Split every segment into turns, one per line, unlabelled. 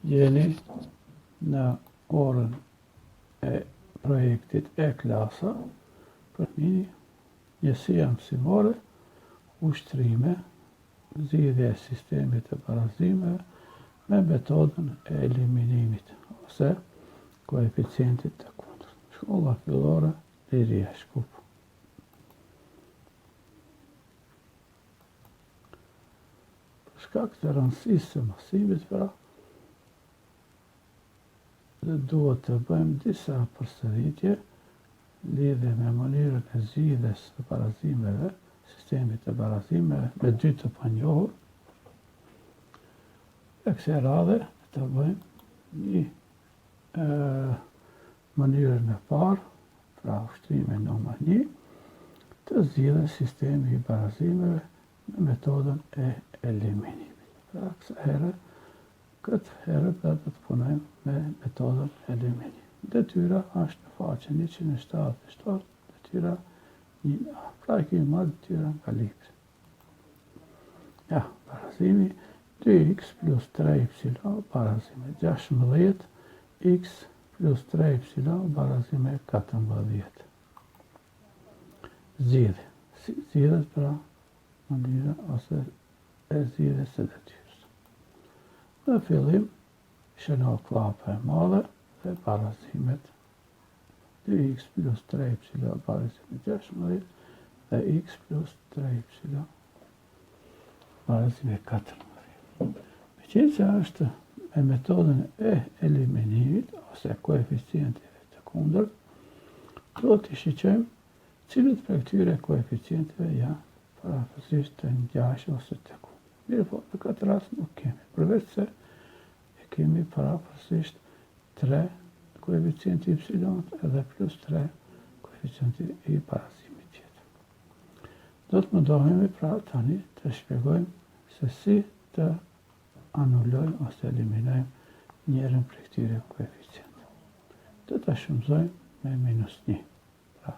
Jeni në orën e projektit e-klasa për mini njësia mësimore, ushtrime, zgjidhje e sistemit të barazimeve me metodën e eliminimit ose koeficientit të kundërt. Shkolla fillore Liria Shkup. Për shkak të rëndësisë së mësimit, pra, dhe duhet të bëjmë disa përsëritje lidhje me mënyrën e zgjidhjes së barazimeve, sistemit të barazimeve me dy të panjohur. E kësaj radhe të bëjmë një mënyrën e parë, pra ushtrime numër 1, të zgjidhjes sistemi i barazimeve me metodën e eliminimit. Pra këtë herë do të punojmë me metodën e eliminimit. Detyra është në faqen 177, detyra 1A. Pra e kemi marrë detyra nga libri. Ja, barazimi 2x plus 3y barazime 16, x plus 3y barazime 14. Zgjidhje. Zgjidhet pra mënyra ose e zgjidhjes së detyrës. Në fillim, shëno klapa e madhe dhe barazimet 2x plus 3y barazime 16 dhe x plus 3y barazime 14. Me qenë që është me metodën e eliminimit ose koeficientive të kundërt, do të shiqojmë cilët për këtyre koeficienteve janë parafësisht të ngjashëm ose të kundërt. Mirë po, në këtë rast nuk kemi, përveç se e kemi parafësisht 3 koeficienti y edhe plus 3 koeficienti i barazimit tjetër. Do të mundohemi pra tani të shpjegojmë se si të anullojmë ose eliminojmë njërin prej këtyre koeficienteve. Do ta shumëzojmë me -1. Pra,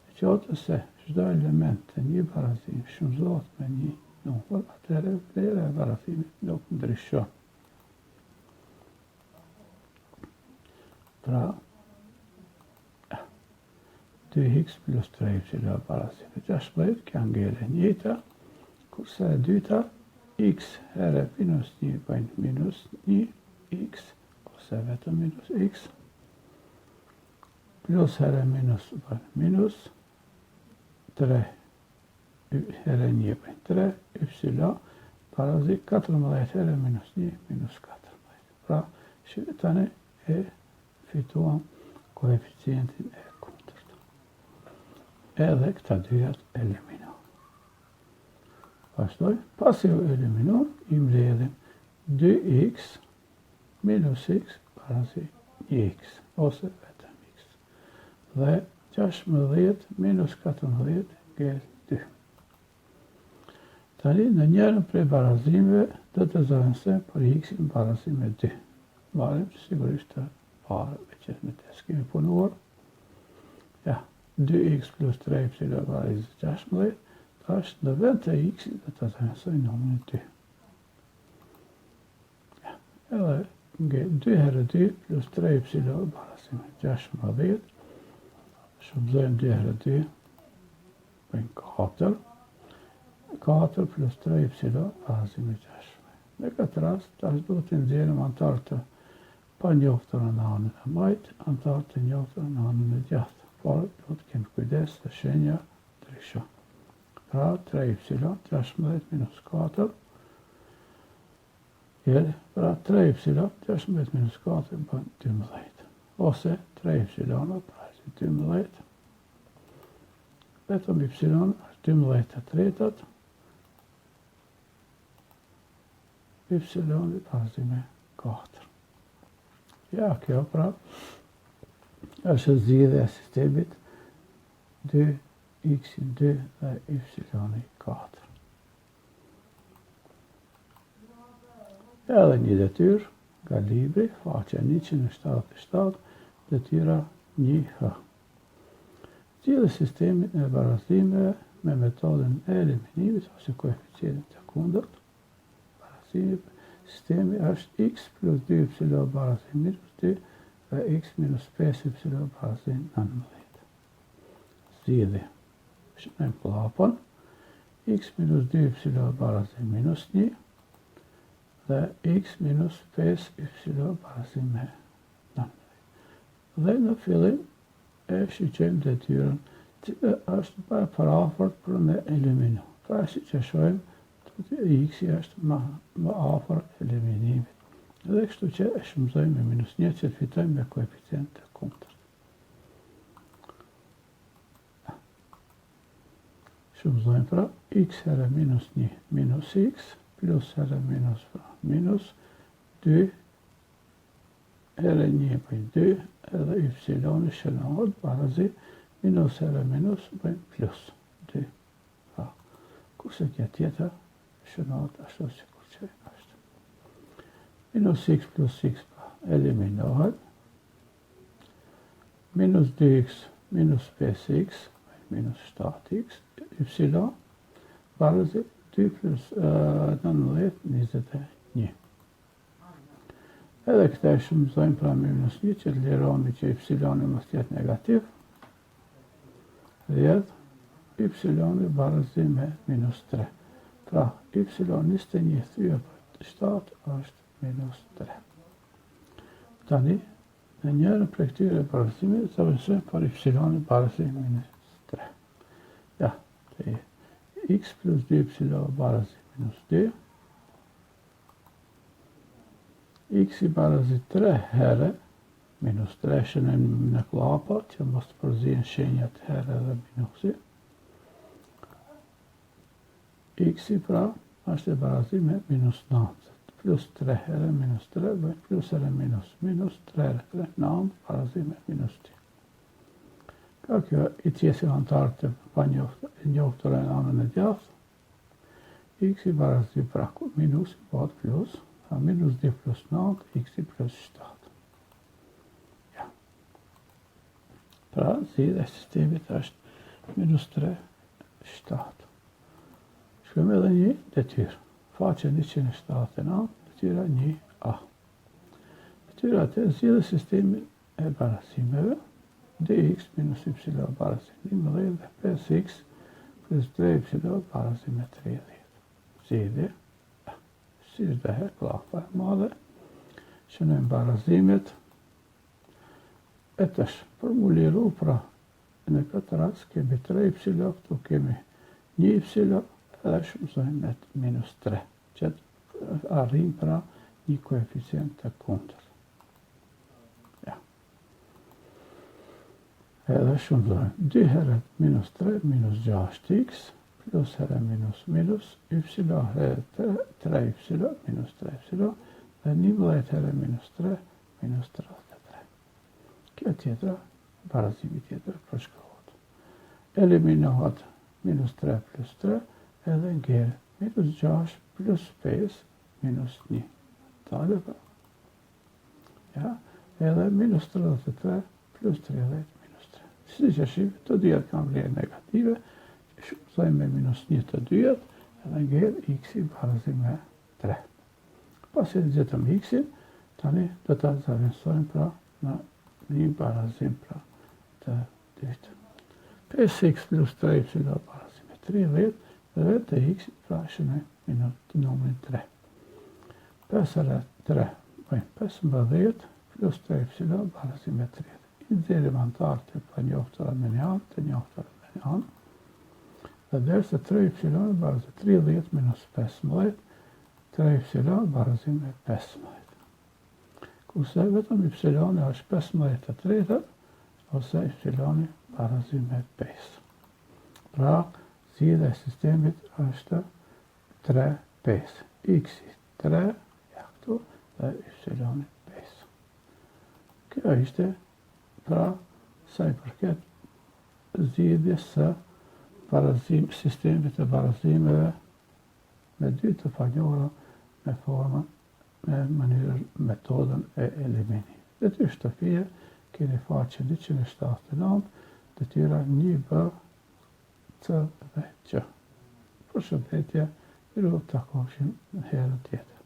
e qoftë se çdo element të një barazimi shumëzohet me një numër, atëherë vlera e barazimit nuk ndryshon. Pra, 2x plus 3y barazime 16, kjo ngele njëta, kurse e dyta, x herë minus 1 bëjnë minus 1x, ose vetëm minus x, plus herë minus bëjnë minus 3 herë 1 bëjnë 3, y barazi 14 herë minus 1, minus 14. Pra, tani e fituam koeficientin e kundërt. Edhe këta dyjat eliminohen. Pastaj, pasi u eliminuar, i mbledhim 2x minus x barazi 1x, ose vetëm x. Dhe 16 minus 14 ngel 2. Tani në njërën prej barazimeve do të zëvendësojmë për x-in barazime 2. Marrim sigurisht të parë me që me test kemi punuar. Ja, 2x plus 3y barazime 16, tash në vend të x-in do të zëvendësojmë numrin 2. Ja, edhe ngel 2 herë 2 plus 3y barazime 16, shumëzojmë 2 herë 2, bëjmë 4. 4 plus 3y barazime 16. Në këtë rast, tash do të nxjerrim antarë të panjohur në anën e majtë, antarë të njohur në anën e djathtë, por do të kemi kujdes të shenja ndryshon. Pra 3y 16 minus 4, pra 3y 16 minus 4 bën 12, ose 3y barazime 12, vetëm y është 12 e tretat, y barazime 4. Ja, kjo pra është zgjidhja e sistemit 2x-in 2 dhe y-i 4. Edhe një detyrë nga libri, faqja 177, detyra 1h. Zgjidhja e sistemit e barazimeve me metodën e eliminimit ose koeficientit të kundërt, sistemi është x plus 2y barazi minus 2 dhe x minus 5y barazi 19. Zgjidhje. Shënojmë klapën. X minus 2y barazi minus 1 dhe x minus 5y barazi me 19. Dhe në fillim e shqyqojmë detyrën që është parafort për me eliminu. Pra që shojmë x-i është më afër eliminimit. Dhe kështu që e shumëzojmë me minus 1 që të fitojmë me koeficient të kundërt. Shumëzojmë pra x herë minus 1 minus x plus herë minus minus 2 herë 1 bëjnë 2 edhe y shënohet barazi minus herë minus bëjnë plus 2. Pra, kurse kja tjetër shënohet ashtu që kur që është. Minus x plus x pra eliminohet. Minus 2x minus 5x minus 7x y barazi 2 plus 19, 21. Edhe këta e shumëzojmë pra me minus 1 që të lironi që y mos tjetë negativ. Dhe y barazi me minus 3. Pra, y 21 thyë për 7 është minus 3. Tani, në njërën për këtyre barazimit, të vënsojmë për y barazi minus 3. Ja, të x plus 2y barazi minus 2. X i barazi 3 herë, minus 3 shënojmë në klapa, që mos të përzien shenjat herë dhe minusi. X i pra është e barazi me minus 9. Plus 3 herë minus 3 bëjnë plus herë minus. Minus 3 herë 3, 9 barazi me minus 2. Ka kjo i tjesi antarë të pa njoftore në anën e djathë. X i barazi pra minus i bëhet plus. Pra minus 2 plus 9, x i plus 7. Ja. Pra zgjidhja e sistemit është minus 3, 7. Shkojmë edhe një detyrë. Faqe 179, detyra 1a. Detyra të zgjidhje sistemi e barazimeve, dx minus y barazi 11 dhe 5x plus 3y barazi me 30. Zgjidhje. Si është dhe klapa e madhe, shënojmë barazimet, e tash, për mu liru, pra, në këtë rast, kemi 3y, këtu kemi 1y, edhe shumëzojmë me minus 3, që arrim pra një koeficient të kundër. Ja. Edhe shumëzojmë 2 herët minus 3, minus 6x, plus herë minus minus, y herë 3y minus 3y, dhe 11 herë minus 3, minus 33. Kjo tjetra, barazimi tjetër përshkrohet. Eliminohet minus 3 plus 3, edhe ngjerë minus 6 plus 5 minus 1. Tale pra. Ja, edhe minus 33 plus 30 minus 3. Si që shqipe, të dyat kanë vlerë negative, shumëzojmë me minus 1 të dyat, edhe ngjerë x-i barazi me 3. Pas e gjetëm x-in, tani do të zavensojmë pra në një barazim pra të dytë. 5x plus 3y barazi me 30, dhe të x pra shënë të numërin 3. 5 herë 3 bëjmë 15 plus 3y barazi me 30. I nxjerrim antarë të pa njoftëra me një anë, të njoftëra me një anë. Dhe derse 3y barazi 30 minus 15, 3y barazi me 15. Kurse vetëm y është 15 të tretët, ose y barazi me 5. Pra, zgjidhja e sistemit është 3, 5. X-i 3, ja këtu, dhe y 5. Kjo ishte pra sa i përket zgjidhjes së sistemit të barazimeve me dy të panjohura me formën, me mënyrën, metodën e eliminimit. Detyrë shtëpie, keni faqe 179, detyra 1b, c dhe q. Për shëndetje, miru të takoshim në herën tjetër.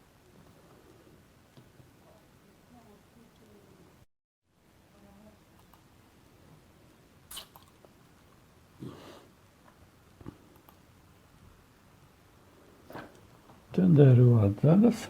të nderuar dëgës,